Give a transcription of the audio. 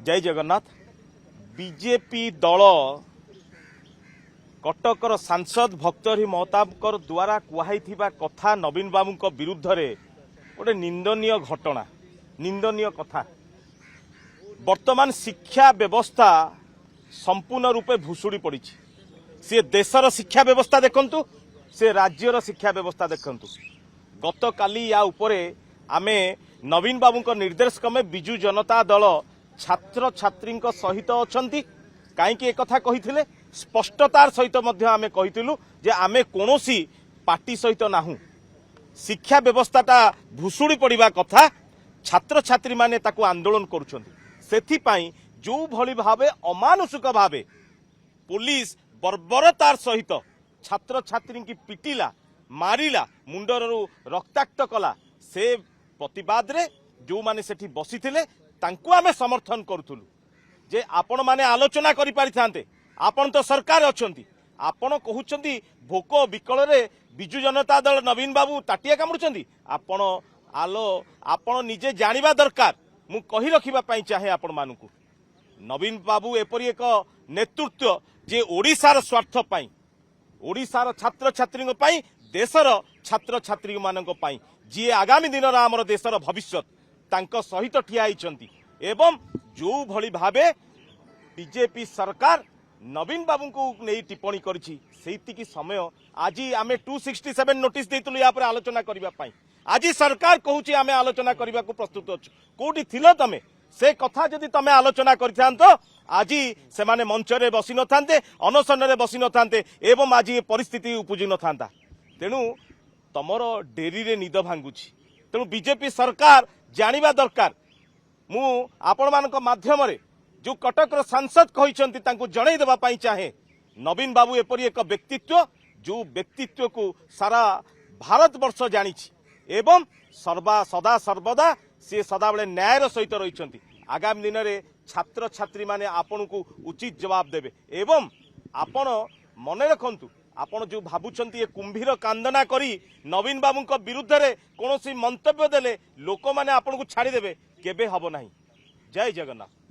जय जगन्नाथ। बीजेपी दल कटकर सांसद भक्तहरी महताबकर द्वारा कुहाई कथा नवीन बाबू विरुद्ध रे गोटे निंदनीय घटना निंदनीय कथा। वर्तमान शिक्षा व्यवस्था संपूर्ण रूपे भुशुड़ी पड़ी। सी देशर शिक्षा व्यवस्था देखंतु, से राज्यर शिक्षा व्यवस्था देखंतु। गत काली या उपरे आमे नवीन बाबू निर्देश क्रमे बिजु जनता दल छात्र छात्री सहित अछंती। कहीं एक कथा कही स्पष्टतार सहित आमे कहिथिलु जे आमे कोनोसी पार्टी सहित नाहु। शिक्षा व्यवस्थाटा भुशुड़ी पड़िबा कथा छात्र छात्री माने ताकू आंदोलन करुछंती। सेथिपाई जो भली भावे अमानुषिक भावे पुलिस बर्बरतार सहित छात्र छात्री की पिटिला मारिला मुंडरू रक्ताक्त कला से प्रतिवाद रे जो माने सेठी बसिथिले तांकू आमे समर्थन करूथुलु जे आपण माने आलोचना करि पारिथांते। आपण तो सरकार अछंती, आपण कहउछंती भोक विकल रे बिजु जनता दल नवीन बाबू ताटिया कामुछंती। आपण आलो आपण निजे जानिबा दरकार। मु कहि रखिबा पई चाहे आपण मानकू नवीन बाबू एपरि एक नेतृत्व जे ओडिसार स्वार्थ पई, ओडिसार छात्र छात्री पई, देशर छात्र छात्री मानक पई जी आगामी दिन आमर देशर भविष्य तांको सहित ठिया आइछंती। एवं जो भली भावे बीजेपी सरकार नवीन बाबू को नहीं टिप्पणी करिछि सेतिकी समय आज आमे 267 नोटिस देइतलु या पर आलोचना करिबा पई। आज सरकार कहूछि आमे आलोचना करिबा को प्रस्तुत अछु। कोठी थिलो तमे से कथा जदि तमे आलोचना करिथांतो आज से माने मंच रे बसी न थांते, अनशन रे बसी न थांते एवं आज ये परिस्थिति उपजि न थांता। तेणु तमर डेरी रे निद भांगुछि। तेणु बीजेपी सरकार जानिबा दरकार। मु आपण मानक माध्यम रे जो कटकर सांसद कहिसंती तांको जणै देबा पई चाहे नवीन बाबू एपरि एक व्यक्तित्व जो व्यक्तित्व को सारा भारत वर्ष जानिछि एवं सदा सर्वदा से सदाबले न्यायर सहित रहिसंती। आगामी दिन में छात्र छात्री माने आपण को उचित जवाब देबे। एवं आपण मने रखंतु आपण जो भाबुछंती ये कुंभीर कांदना करी नवीन बाबू विरुद्ध रे कोनोसी मंतव्य देले लोक माने आपण को छाड़ी देबे केबे हबो नाही। जय जगन्नाथ।